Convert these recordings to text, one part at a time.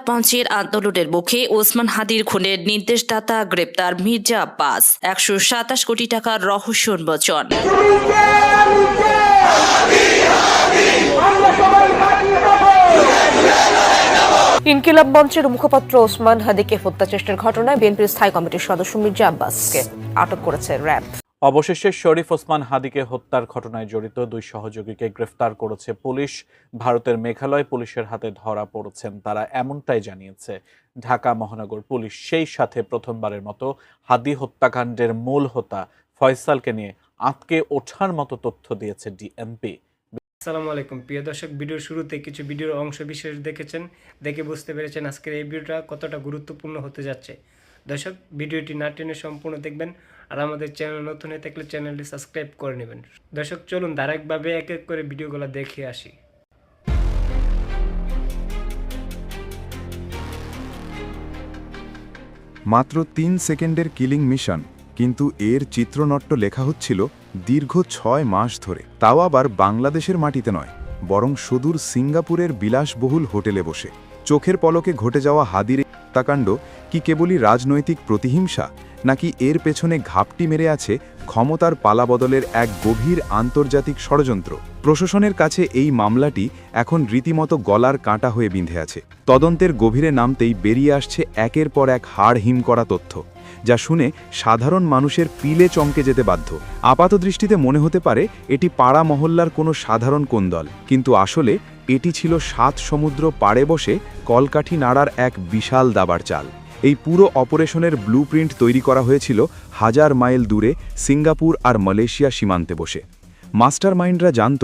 মঞ্চের আন্দোলনের মুখে ওসমান হাদির খুনের নির্দেশদাতা গ্রেপ্তার মির্জা আব্বাস, 127 কোটি টাকার রহস্য উন্মোচন। ইনকিলাব মঞ্চের মুখপাত্র ওসমান হাদিকে হত্যা চেষ্টার ঘটনায় বিএনপির স্থায়ী কমিটির সদস্য মির্জা আব্বাসকে আটক করেছে র্যাব। অবশেষে শরীফ ওসমান হাদিকে হত্যার ঘটনায় জড়িত 2 সহযোগীকে গ্রেফতার করেছে পুলিশ। ভারতের মেঘালয় পুলিশের হাতে ধরা পড়েছেন তারা, এমনটাই জানিয়েছে ঢাকা মহানগর পুলিশ। সেই সাথে প্রথমবারের মতো হাদি হত্যাকাণ্ডের মূল হোতা ফয়সালকে নিয়ে আটকে ওঠার মতো তথ্য দিয়েছে ডিএমপি। আসসালামু আলাইকুম প্রিয় দর্শক, ভিডিওর শুরুতে কিছু ভিডিওর অংশ বিশেষ দেখেছেন, দেখে বুঝতে পেরেছেন আজকের এই ভিডিওটা কতটা গুরুত্বপূর্ণ হতে যাচ্ছে। দর্শক, ভিডিওটি না টেনে সম্পূর্ণ দেখবেন, আর আমাদের চ্যানেল নতুন হয়ে থাকলে চ্যানেলটি সাবস্ক্রাইব করে নেবেন। দর্শক, চলুন ধারাবাহিকভাবে এক এক করে ভিডিওগুলো দেখে আসি। মাত্র 3 সেকেন্ডের কিলিং মিশন, কিন্তু এর চিত্রনাট্য লেখা হচ্ছিল দীর্ঘ 6 মাস ধরে। তাও আবার বাংলাদেশের মাটিতে নয়, বরং সুদূর সিঙ্গাপুরের বিলাসবহুল হোটেলে বসে। চোখের পলকে ঘটে যাওয়া হাদির হত্যাকাণ্ড কি কেবলই রাজনৈতিক প্রতিহিংসা, নাকি এর পেছনে ঘাপটি মেরে আছে ক্ষমতার পালাবদলের এক গভীর আন্তর্জাতিক ষড়যন্ত্র? প্রশাসনের কাছে এই মামলাটি এখন রীতিমতো গলার কাঁটা হয়ে বিঁধে আছে। তদন্তের গভীরে নামতেই বেরিয়ে আসছে একের পর এক হাড় হিম করা তথ্য, যা শুনে সাধারণ মানুষের পিলে চমকে যেতে বাধ্য। আপাতদৃষ্টিতে মনে হতে পারে এটি পাড়া মহল্লার কোনো সাধারণ কোন্দল, কিন্তু আসলে এটি ছিল 7 সমুদ্র পাড়ে বসে কলকাঠি নাড়ার এক বিশাল দাবার চাল। এই পুরো অপারেশনের ব্লুপ্রিন্ট তৈরি করা হয়েছিল 1000 মাইল দূরে সিঙ্গাপুর আর মালয়েশিয়া সীমান্তে বসে। মাস্টারমাইন্ডরা জানত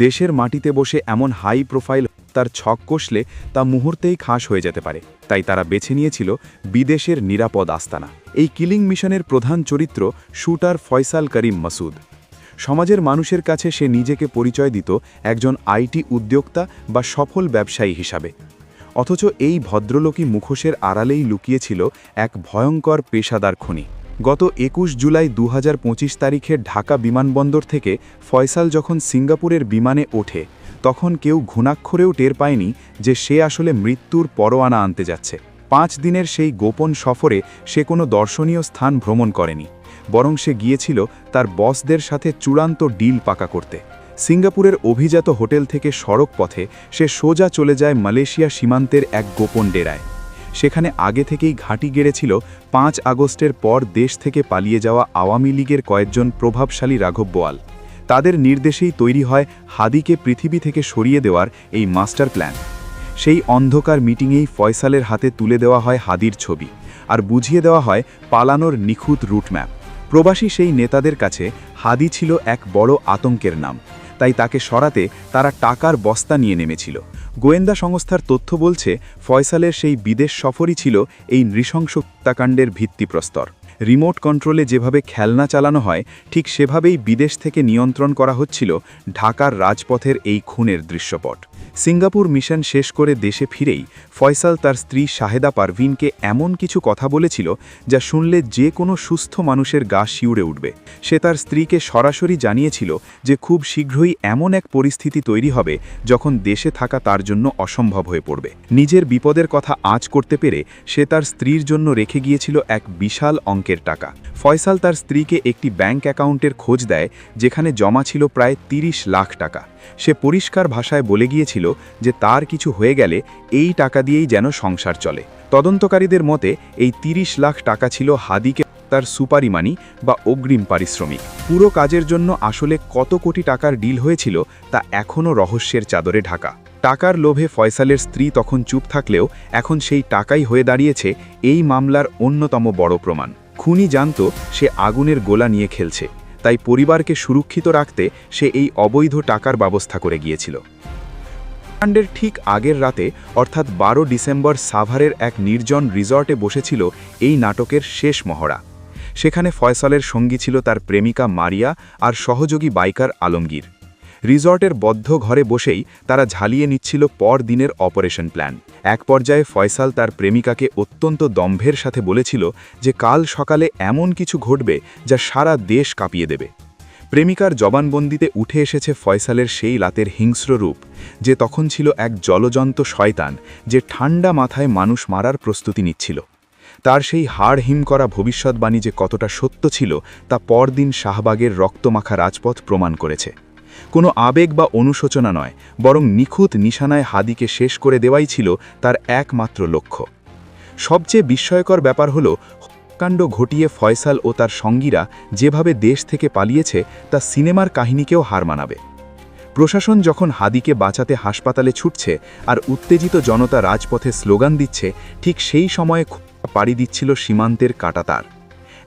দেশের মাটিতে বসে এমন হাই প্রোফাইল তার ছক কষলে তা মুহূর্তেই খাস হয়ে যেতে পারে, তাই তারা বেছে নিয়েছিল বিদেশের নিরাপদ আস্তানা। এই কিলিং মিশনের প্রধান চরিত্র শুটার ফয়সাল করিম মাসুদ। সমাজের মানুষের কাছে সে নিজেকে পরিচয় দিত একজন আইটি উদ্যোক্তা বা সফল ব্যবসায়ী হিসাবে, অথচ এই ভদ্রলোকী মুখোশের আড়ালেই লুকিয়েছিল এক ভয়ঙ্কর পেশাদার খনি। গত 21 জুলাই 2025 তারিখে ঢাকা বিমানবন্দর থেকে ফয়সাল যখন সিঙ্গাপুরের বিমানে ওঠে, তখন কেউ ঘুণাক্ষরেও টের পায়নি যে সে আসলে মৃত্যুর পরোয়ানা আনতে যাচ্ছে। 5 দিনের সেই গোপন সফরে সে কোনো দর্শনীয় স্থান ভ্রমণ করেনি, বরং সে গিয়েছিল তার বসদের সাথে চূড়ান্ত ডিল পাকা করতে। সিঙ্গাপুরের অভিজাত হোটেল থেকে সড়ক পথে সে সোজা চলে যায় মালয়েশিয়া সীমান্তের এক গোপন ডেরায়। সেখানে আগে থেকেই ঘাঁটি গেড়েছিল 5 আগস্টের পর দেশ থেকে পালিয়ে যাওয়া আওয়ামী লীগের কয়েকজন প্রভাবশালী রাঘব বোয়াল। তাদের নির্দেশেই তৈরি হয় হাদিকে পৃথিবী থেকে সরিয়ে দেওয়ার এই মাস্টার প্ল্যান। সেই অন্ধকার মিটিংয়েই ফয়সালের হাতে তুলে দেওয়া হয় হাদির ছবি, আর বুঝিয়ে দেওয়া হয় পালানোর নিখুঁত রুটম্যাপ। প্রবাসী সেই নেতাদের কাছে হাদি ছিল এক বড় আতঙ্কের নাম, তাই তাকে সরাতে তারা টাকার বস্তা নিয়ে নেমেছিল। গোয়েন্দা সংস্থার তথ্য বলছে ফয়সালের সেই বিদেশ সফরই ছিল এই নৃশংস হত্যাকাণ্ডের ভিত্তিপ্রস্তর। রিমোট কন্ট্রোলে যেভাবে খেলনা চালানো হয়, ঠিক সেভাবেই বিদেশ থেকে নিয়ন্ত্রণ করা হচ্ছিল ঢাকার রাজপথের এই খুনের দৃশ্যপট। সিঙ্গাপুর মিশন শেষ করে দেশে ফিরেই ফয়সাল তার স্ত্রী শাহেদা পারভিনকে এমন কিছু কথা বলেছিল যা শুনলে যে কোনো সুস্থ মানুষের গা শিউরে উঠবে। সে তার স্ত্রীকে সরাসরি জানিয়েছিল যে খুব শীঘ্রই এমন এক পরিস্থিতি তৈরি হবে যখন দেশে থাকা তার জন্য অসম্ভব হয়ে পড়বে। নিজের বিপদের কথা আঁচ করতে পেরে সে তার স্ত্রীর জন্য রেখে গিয়েছিল এক বিশাল অঙ্কের টাকা। ফয়সাল তার স্ত্রীকে একটি ব্যাংক অ্যাকাউন্টের খোঁজ দেয় যেখানে জমা ছিল প্রায় 30 লাখ টাকা। সে পরিষ্কার ভাষায় বলে গিয়েছিল যে তার কিছু হয়ে গেলে এই টাকা দিয়েই যেন সংসার চলে। তদন্তকারীদের মতে এই 30 লাখ টাকা ছিল হাদিকে তার সুপারি মানি বা অগ্রিম পারিশ্রমিক। পুরো কাজের জন্য আসলে কত কোটি টাকার ডিল হয়েছিল তা এখনও রহস্যের চাদরে ঢাকা। টাকার লোভে ফয়সালের স্ত্রী তখন চুপ থাকলেও এখন সেই টাকাই হয়ে দাঁড়িয়েছে এই মামলার অন্যতম বড় প্রমাণ। খুনি জানত সে আগুনের গোলা নিয়ে খেলছে, তাই পরিবারকে সুরক্ষিত রাখতে সে এই অবৈধ টাকার ব্যবস্থা করে গিয়েছিল। কাণ্ডের ঠিক আগের রাতে অর্থাৎ 12 ডিসেম্বর সাভারের এক নির্জন রিসর্টে বসেছিল এই নাটকের শেষ মহড়া। সেখানে ফয়সালের সঙ্গী ছিল তার প্রেমিকা মারিয়া আর সহযোগী বাইকার আলমগীর। রিসর্টের বদ্ধ ঘরে বসেই তারা ঝালিয়ে নিচ্ছিল পরদিনের অপারেশন প্ল্যান। এক পর্যায়ে ফয়সাল তার প্রেমিকাকে অত্যন্ত দম্ভের সাথে বলেছিল যে কাল সকালে এমন কিছু ঘটবে যা সারা দেশ কাঁপিয়ে দেবে। প্রেমিকার জবানবন্দিতে উঠে এসেছে ফয়সালের সেই রাতের হিংস্র রূপ, যে তখন ছিল এক জলজন্ত শয়তান, যে ঠান্ডা মাথায় মানুষ মারার প্রস্তুতি নিচ্ছিল। তার সেই হাড় হিম করা ভবিষ্যৎবাণী যে কতটা সত্য ছিল তা পরদিন শাহবাগের রক্তমাখা রাজপথ প্রমাণ করেছে। কোনো আবেগ বা অনুশোচনা নয়, বরং নিখুঁত নিশানায় হাদিকে শেষ করে দেওয়াই ছিল তার একমাত্র লক্ষ্য। সবচেয়ে বিস্ময়কর ব্যাপার হল, কাণ্ড ঘটিয়ে ফয়সাল ও তার সঙ্গীরা যেভাবে দেশ থেকে পালিয়েছে তা সিনেমার কাহিনীকেও হার মানাবে। প্রশাসন যখন হাদিকে বাঁচাতে হাসপাতালে ছুটছে আর উত্তেজিত জনতা রাজপথে স্লোগান দিচ্ছে, ঠিক সেই সময়ে পাড়ি দিচ্ছিল সীমান্তের কাঁটাতার।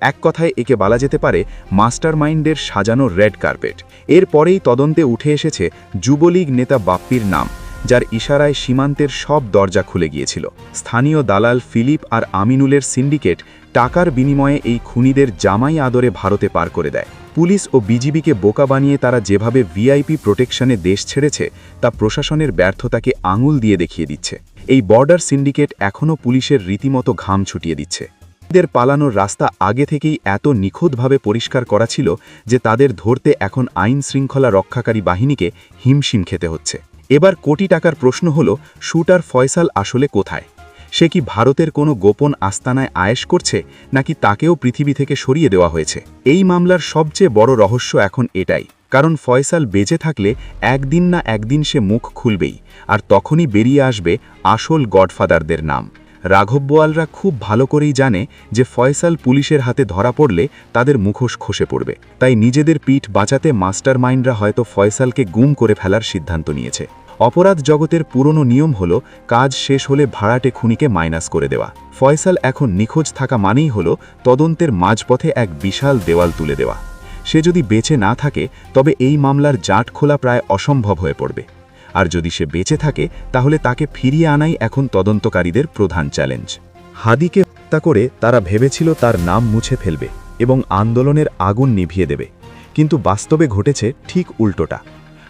এক কথায় একে বলা যেতে পারে মাস্টারমাইন্ডের সাজানো রেড কার্পেট। এরপরেই তদন্তে উঠে এসেছে যুবলীগ নেতা বাপ্পির নাম, যার ইশারায় সীমান্তের সব দরজা খুলে গিয়েছিল। স্থানীয় দালাল ফিলিপ আর আমিনুলের সিন্ডিকেট টাকার বিনিময়ে এই খুনিদের জামাই আদরে ভারতে পার করে দেয়। পুলিশ ও বিজিবিকে বোকা বানিয়ে তারা যেভাবে ভিআইপি প্রোটেকশনে দেশ ছেড়েছে তা প্রশাসনের ব্যর্থতাকে আঙুল দিয়ে দেখিয়ে দিচ্ছে। এই বর্ডার সিন্ডিকেট এখনও পুলিশের রীতিমতো ঘাম ছুটিয়ে দিচ্ছে। এদের পালানোর রাস্তা আগে থেকেই এত নিখুঁতভাবে পরিষ্কার করা ছিল যে তাদের ধরতে এখন আইন শৃঙ্খলা রক্ষাকারী বাহিনীকে হিমশিম খেতে হচ্ছে। এবার কোটি টাকার প্রশ্ন হল, শুটার ফয়সাল আসলে কোথায়? সে কি ভারতের কোনো গোপন আস্তানায় আয়েশ করছে, নাকি তাকেও পৃথিবী থেকে সরিয়ে দেওয়া হয়েছে? এই মামলার সবচেয়ে বড় রহস্য এখন এটাই, কারণ ফয়সাল বেঁচে থাকলে একদিন না একদিন সে মুখ খুলবেই, আর তখনই বেরিয়ে আসবে আসল গডফাদারদের নাম। রাঘব বোয়ালরা খুব ভালো করেই জানে যে ফয়সাল পুলিশের হাতে ধরা পড়লে তাদের মুখোশ খসে পড়বে, তাই নিজেদের পিঠ বাঁচাতে মাস্টারমাইন্ডরা হয়তো ফয়সালকে গুম করে ফেলার সিদ্ধান্ত নিয়েছে। অপরাধ জগতের পুরনো নিয়ম হল কাজ শেষ হলে ভাড়াটে খুনিকে মাইনাস করে দেওয়া। ফয়সাল এখন নিখোঁজ থাকা মানেই হল তদন্তের মাঝপথে এক বিশাল দেওয়াল তুলে দেওয়া। সে যদি বেঁচে না থাকে তবে এই মামলার জাট খোলা প্রায় অসম্ভব হয়ে পড়বে, আর যদি সে বেঁচে থাকে তাহলে তাকে ফিরিয়ে আনাই এখন তদন্তকারীদের প্রধান চ্যালেঞ্জ। হাদিকে হত্যা করে তারা ভেবেছিল তার নাম মুছে ফেলবে এবং আন্দোলনের আগুন নিভিয়ে দেবে, কিন্তু বাস্তবে ঘটেছে ঠিক উল্টোটা।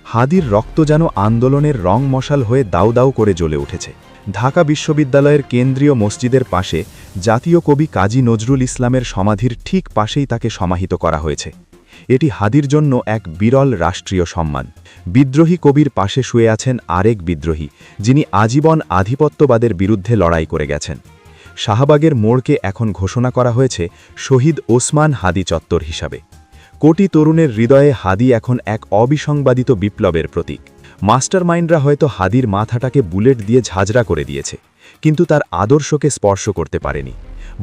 হাদির রক্ত যেন আন্দোলনের রং মশাল হয়ে দাউ দাউ করে জ্বলে উঠেছে। ঢাকা বিশ্ববিদ্যালয়ের কেন্দ্রীয় মসজিদের পাশে জাতীয় কবি কাজী নজরুল ইসলামের সমাধির ঠিক পাশেই তাকে সমাহিত করা হয়েছে। এটি হাদির জন্য এক বিরল রাষ্ট্রীয় সম্মান। বিদ্রোহী কবির পাশে শুয়ে আছেন আরেক বিদ্রোহী, যিনি আজীবন আধিপত্যবাদের বিরুদ্ধে লড়াই করে গেছেন। শাহবাগের মোড়কে এখন ঘোষণা করা হয়েছে শহীদ ওসমান হাদি চত্বর হিসাবে। কোটি তরুণের হৃদয়ে হাদি এখন এক অবিসংবাদিত বিপ্লবের প্রতীক। মাস্টারমাইন্ডরা হয়তো হাদির মাথাটাকে বুলেট দিয়ে ঝাঁঝরা করে দিয়েছে, কিন্তু তার আদর্শকে স্পর্শ করতে পারেনি,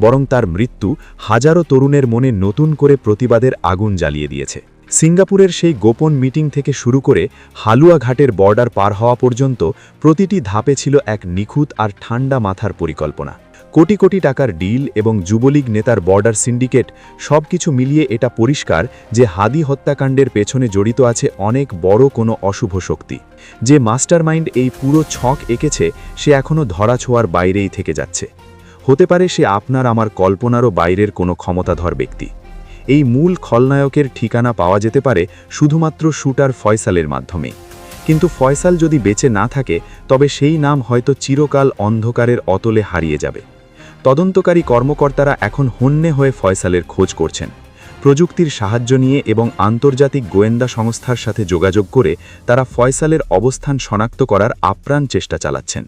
বরং তার মৃত্যু হাজারো তরুণের মনে নতুন করে প্রতিবাদের আগুন জ্বালিয়ে দিয়েছে। সিঙ্গাপুরের সেই গোপন মিটিং থেকে শুরু করে হালুয়াঘাটের বর্ডার পার হওয়া পর্যন্ত প্রতিটি ধাপে ছিল এক নিখুঁত আর ঠান্ডা মাথার পরিকল্পনা। কোটি কোটি টাকার ডিল এবং যুবলীগ নেতার বর্ডার সিন্ডিকেট সবকিছু মিলিয়ে এটা পরিষ্কার যে হাদি হত্যাকাণ্ডের পেছনে জড়িত আছে অনেক বড় কোনো অশুভ শক্তি। যে মাস্টারমাইন্ড এই পুরো ছক এঁকেছে সে এখনও ধরাছোঁয়ার বাইরেই থেকে যাচ্ছে। হতে পারে সে আপনার আমার কল্পনারও বাইরের কোনো ক্ষমতাধর ব্যক্তি। এই মূল খলনায়কের ঠিকানা পাওয়া যেতে পারে শুধুমাত্র শুটার ফয়সালের মাধ্যমে। কিন্তু ফয়সাল যদি বেঁচে না থাকে তবে সেই নাম হয়তো চিরকাল অন্ধকারের অতলে হারিয়ে যাবে। তদন্তকারী কর্মকর্তারা এখন হন্যে হয়ে ফয়সালের খোঁজ করছেন। প্রযুক্তির সাহায্য নিয়ে এবং আন্তর্জাতিক গোয়েন্দা সংস্থার সাথে যোগাযোগ করে তারা ফয়সালের অবস্থান শনাক্ত করার আপ্রাণ চেষ্টা চালাচ্ছেন।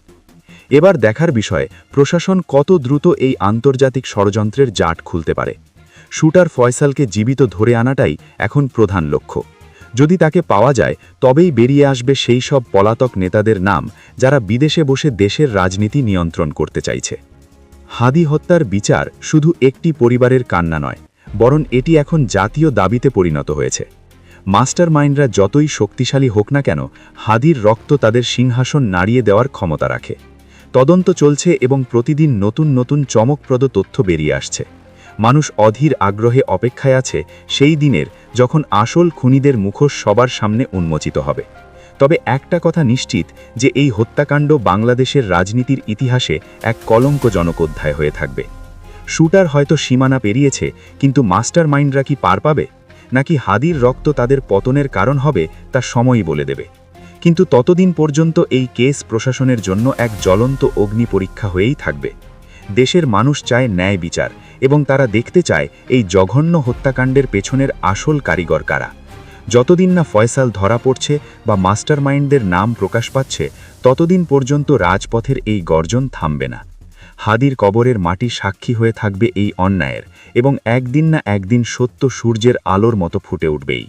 এবার দেখার বিষয় প্রশাসন কত দ্রুত এই আন্তর্জাতিক ষড়যন্ত্রের জাট খুলতে পারে। শুটার ফয়সালকে জীবিত ধরে আনাটাই এখন প্রধান লক্ষ্য। যদি তাকে পাওয়া যায় তবেই বেরিয়ে আসবে সেই সব পলাতক নেতাদের নাম যারা বিদেশে বসে দেশের রাজনীতি নিয়ন্ত্রণ করতে চাইছে। হাদি হত্যার বিচার শুধু একটি পরিবারের কান্না নয়, বরং এটি এখন জাতীয় দাবিতে পরিণত হয়েছে। মাস্টারমাইন্ডরা যতই শক্তিশালী হোক না কেন, হাদির রক্ত তাদের সিংহাসন নাড়িয়ে দেওয়ার ক্ষমতা রাখে। তদন্ত চলছে এবং প্রতিদিন নতুন নতুন চমকপ্রদ তথ্য বেরিয়ে আসছে। মানুষ অধীর আগ্রহে অপেক্ষায় আছে সেই দিনের যখন আসল খুনিদের মুখোশ সবার সামনে উন্মোচিত হবে। তবে একটা কথা নিশ্চিত যে এই হত্যাকাণ্ড বাংলাদেশের রাজনীতির ইতিহাসে এক কলঙ্কজনক অধ্যায় হয়ে থাকবে। শুটার হয়তো সীমানা পেরিয়েছে, কিন্তু মাস্টারমাইন্ডরা কি পার পাবে, নাকি হাদির রক্ত তাদের পতনের কারণ হবে তা সময়ই বলে দেবে। কিন্তু ততদিন পর্যন্ত এই কেস প্রশাসনের জন্য এক জ্বলন্ত অগ্নি পরীক্ষা হয়েই থাকবে। দেশের মানুষ চায় ন্যায় বিচার এবং তারা দেখতে চায় এই জঘন্য হত্যাকাণ্ডের পেছনের আসল কারিগর কারা। যতদিন না ফয়সাল ধরা পড়ছে বা মাস্টারমাইন্ডদের নাম প্রকাশ পাচ্ছে ততদিন পর্যন্ত রাজপথের এই গর্জন থামবে না। হাদির কবরের মাটি সাক্ষী হয়ে থাকবে এই অন্যায়ের, এবং একদিন না একদিন সত্য সূর্যের আলোর মতো ফুটে উঠবেই।